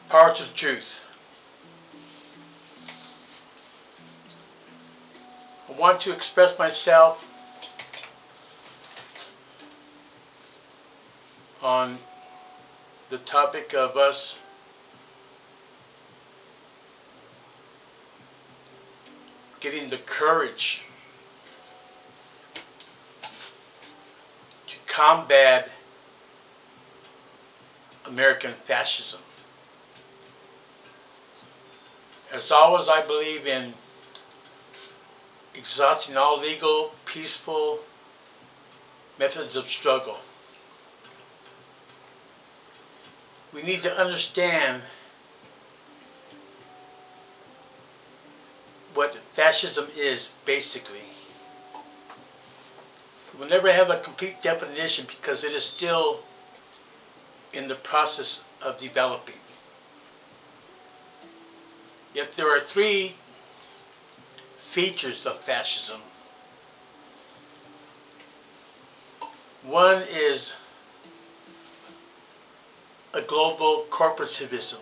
Parts of truth. I want to express myself on the topic of us getting the courage to combat American fascism. As always, I believe in exhausting all legal, peaceful methods of struggle. We need to understand what fascism is, basically. We'll never have a complete definition because it is still in the process of developing. Yet there are three features of fascism. One is a global corporativism.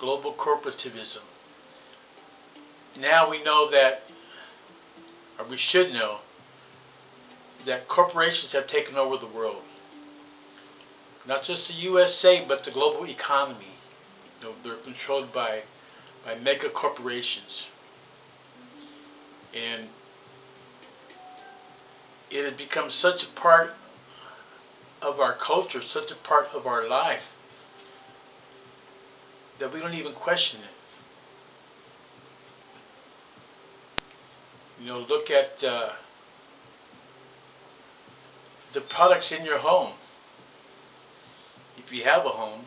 Global corporativism. Now we know that, or we should know, that corporations have taken over the world. Not just the USA, but the global economy. You know, they're controlled by mega corporations. And it has become such a part of our culture, such a part of our life, that we don't even question it. You know, look at the products in your home. If you have a home,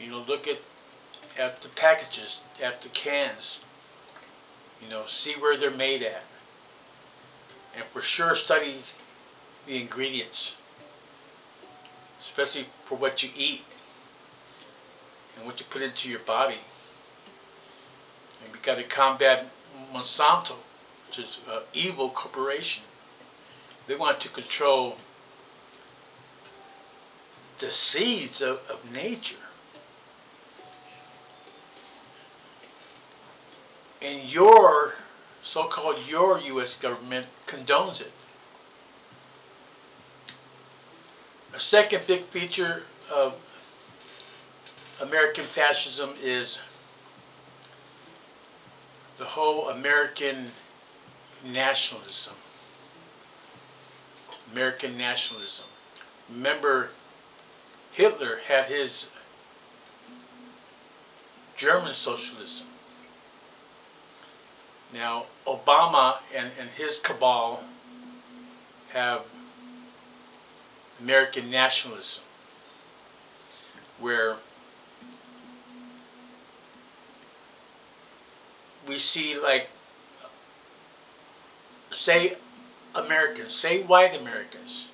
you know, look at the packages, at the cans. You know, see where they're made at. And for sure study the ingredients, especially for what you eat and what you put into your body. And we got to combat Monsanto, which is an evil corporation. They want to control the seeds of nature. And your so-called your U.S. government condones it. A second big feature of American fascism is the whole American nationalism. American nationalism. Remember, Hitler had his German socialism. Now, Obama and his cabal have American nationalism, where we see, like, say Americans, say white Americans,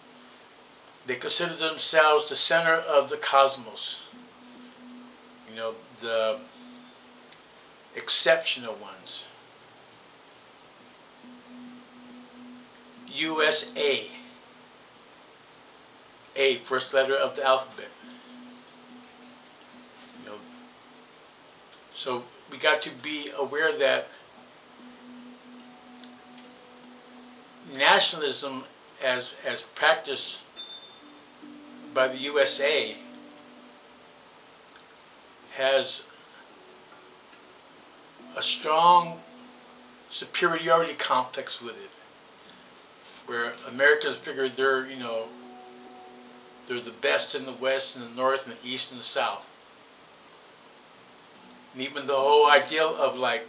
they consider themselves the center of the cosmos. You know, the exceptional ones. USA. A, first letter of the alphabet. You know, so we got to be aware that nationalism as practiced by the USA has a strong superiority complex with it, where Americans figure they're, you know, they're the best in the West and the North and the East and the South. And even the whole ideal of, like,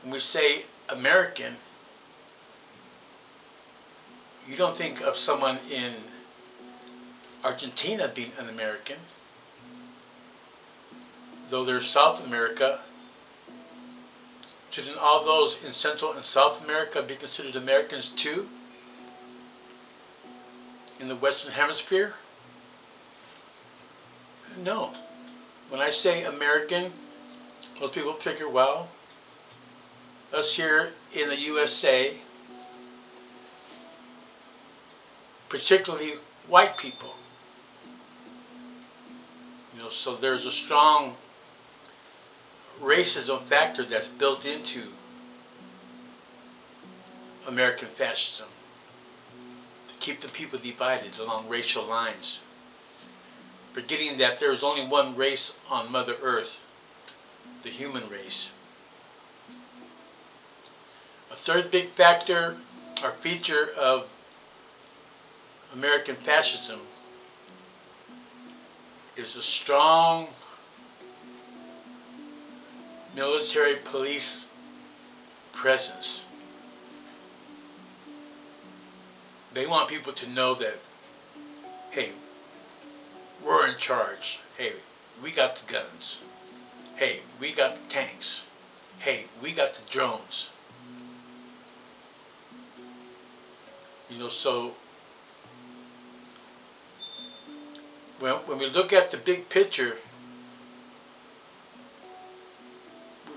when we say American, you don't think of someone in Argentina being an American, though they're South America. Shouldn't all those in Central and South America be considered Americans too? In the Western Hemisphere? No. When I say American, most people figure, well, us here in the USA, particularly white people, So there's a strong racism factor that's built into American fascism to keep the people divided along racial lines, forgetting that there is only one race on Mother Earth, the human race. A third big factor or feature of American fascism is a strong military police presence. They want people to know that, hey, we're in charge. Hey, we got the guns. Hey, we got the tanks. Hey, we got the drones. So when we look at the big picture,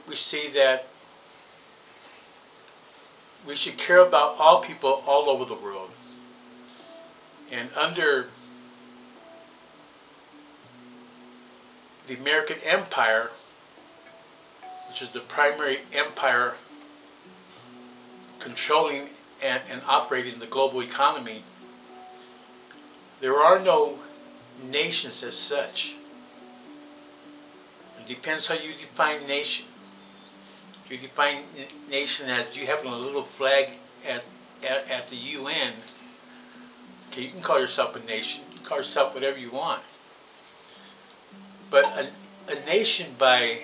we see that we should care about all people all over the world. And under the American Empire, which is the primary empire controlling and operating the global economy, there are no nations as such. It depends how you define nation. If you define nation as you having a little flag at the UN, okay, you can call yourself a nation. You can call yourself whatever you want. But a nation, by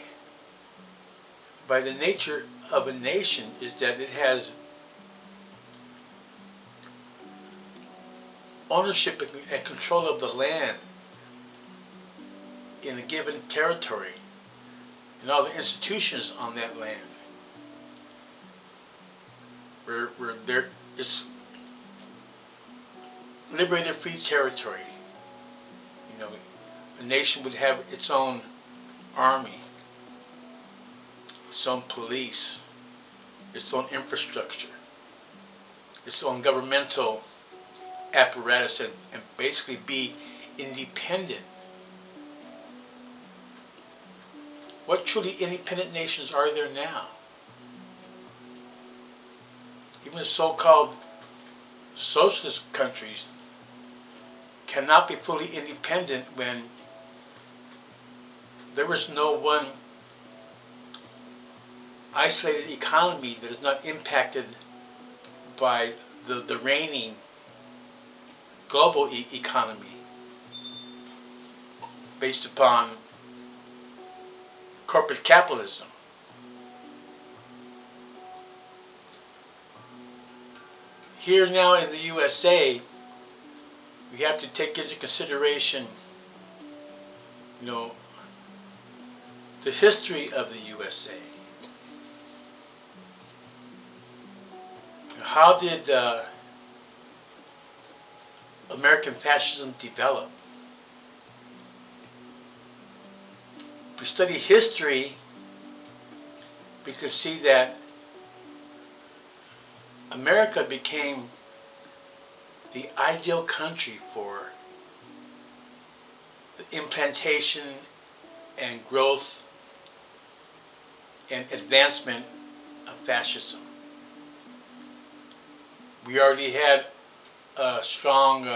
the nature of a nation, is that it has ownership and control of the land in a given territory and all the institutions on that land. Where there is liberated free territory. A nation would have its own army, its own police, its own infrastructure, its own governmental apparatus, and basically be independent. What truly independent nations are there now? Even the so-called socialist countries cannot be fully independent when there is no one isolated economy that is not impacted by the reigning global economy based upon corporate capitalism. Here now in the USA, we have to take into consideration, the history of the USA. How did American fascism develop? If we study history, we could see that America became the ideal country for the implantation and growth and advancement of fascism. We already had strong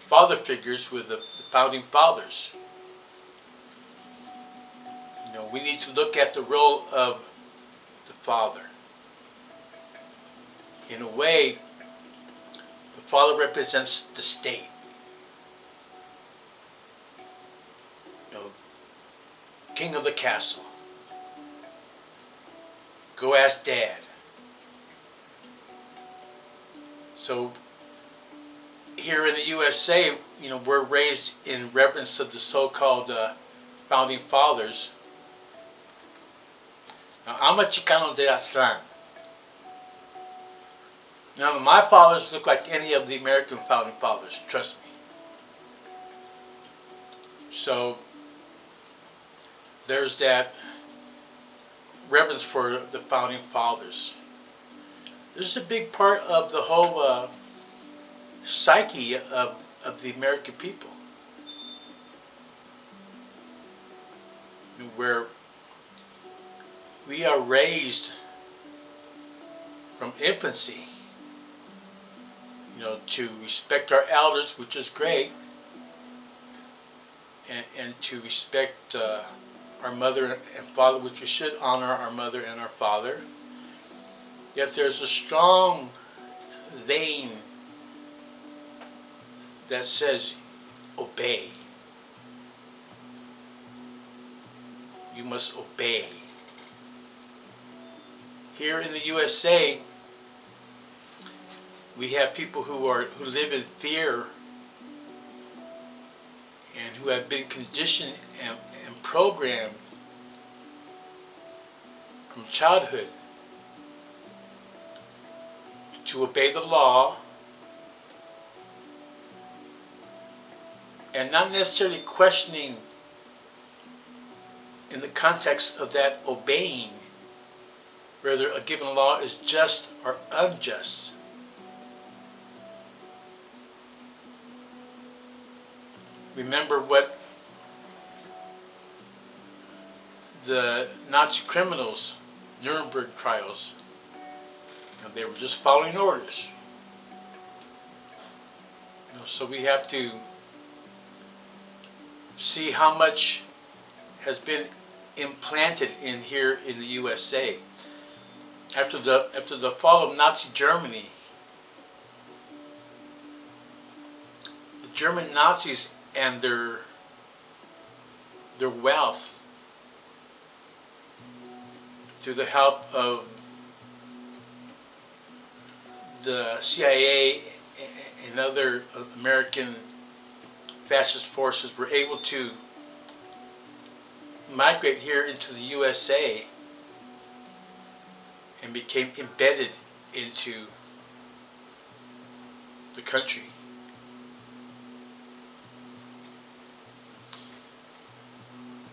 father figures with the founding fathers. We need to look at the role of the father. In a way, the father represents the state. King of the castle. Go ask Dad. So here in the USA, we're raised in reverence of the so-called founding fathers. Now, I'm a Chicano de Aztlán. None of my fathers look like any of the American founding fathers, trust me. So there's that reverence for the founding fathers. This is a big part of the whole psyche of the American people. where we are raised from infancy, to respect our elders, which is great, and to respect our mother and father, which we should honor our mother and our father. Yet there's a strong vein that says obey. You must obey. Here in the USA, we have people who live in fear and who have been conditioned and programmed from childhood to obey the law, and not necessarily questioning in the context of that obeying whether a given law is just or unjust. Remember what the Nazi criminals, Nuremberg trials, they were just following orders. So we have to see how much has been implanted in here in the USA. After the fall of Nazi Germany, the German Nazis and their wealth, through the help of the CIA and other American fascist forces, were able to migrate here into the USA and became embedded into the country.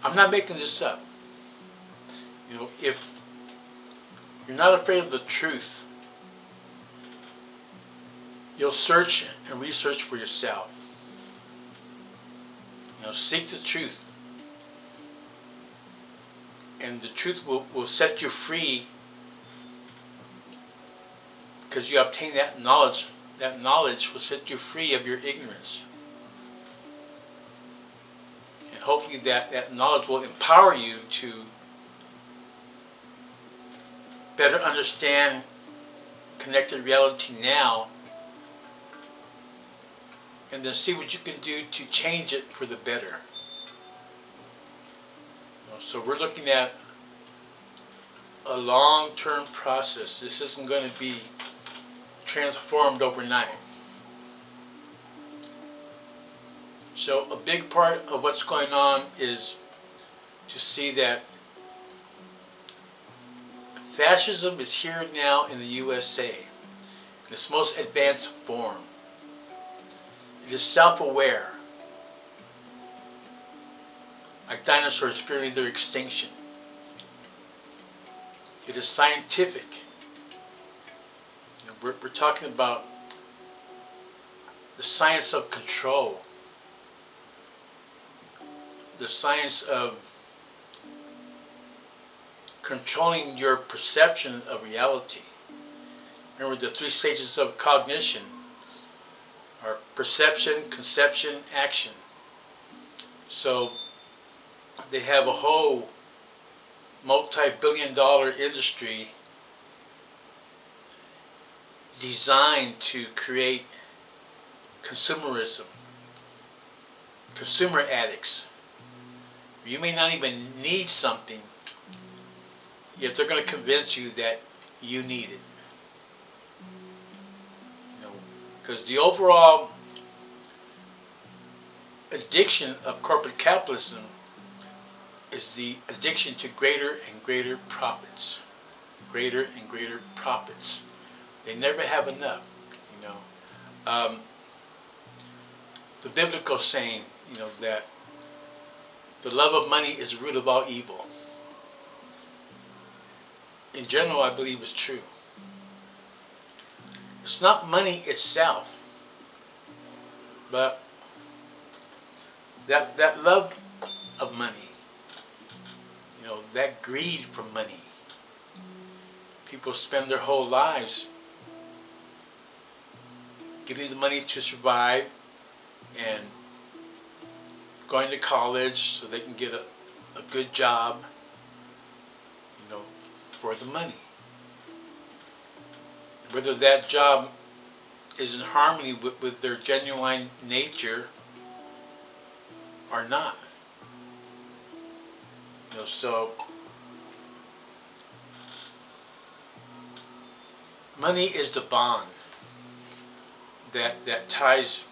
I'm not making this up. If you're not afraid of the truth, you'll search and research for yourself. Seek the truth. And the truth will set you free, because you obtain that knowledge. That knowledge will set you free of your ignorance. And hopefully that knowledge will empower you to better understand connected reality now, and then see what you can do to change it for the better. So we're looking at a long-term process. This isn't going to be transformed overnight. So a big part of what's going on is to see that fascism is here now in the USA in its most advanced form. It is self-aware, like dinosaurs fearing their extinction. It is scientific. We're talking about the science of control, the science of controlling your perception of reality. Remember, the 3 stages of cognition are perception, conception, action. So they have a whole multi-billion-dollar industry designed to create consumerism, consumer addicts. You may not even need something, yet they're going to convince you that you need it. Because the overall addiction of corporate capitalism is the addiction to greater and greater profits. Greater and greater profits. They never have enough. The biblical saying, that the love of money is the root of all evil. In general, I believe it's true. It's not money itself, but that love of money that greed for money. People spend their whole lives getting the money to survive and going to college so they can get a good job, for the money. Whether that job is in harmony with their genuine nature or not. So money is the bond that ties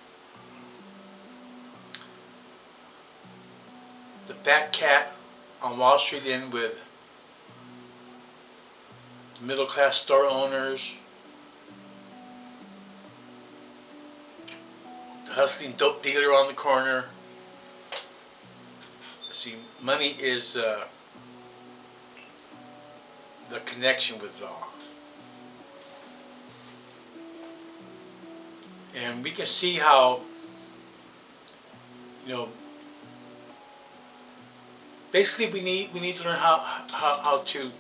the fat cat on Wall Street in with the middle class store owners, the hustling dope dealer on the corner. See, money is the connection with it all. And we can see how, basically we need to learn how to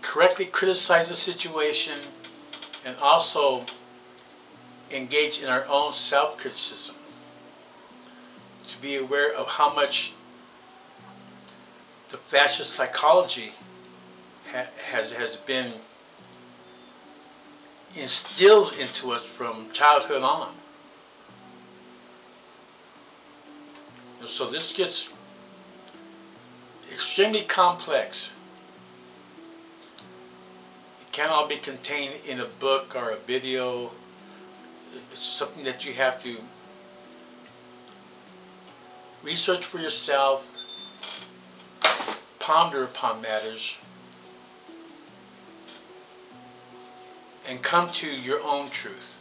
correctly criticize the situation and also engage in our own self-criticism. To be aware of how much the fascist psychology has been instilled into us from childhood on. So this gets extremely complex. It can't all be contained in a book or a video. It's something that you have to research for yourself, ponder upon matters, and come to your own truth,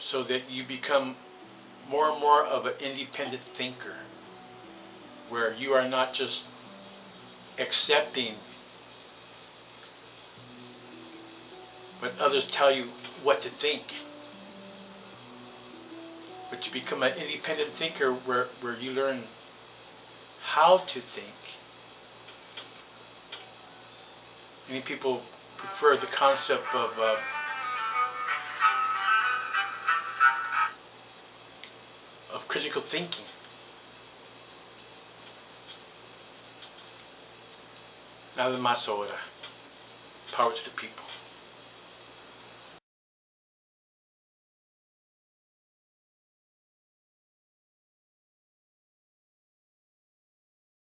so that you become more and more of an independent thinker, where you are not just accepting what others tell you what to think, but you become an independent thinker where you learn how to think. Many people prefer the concept of critical thinking. Nada más ahora. Power to the people.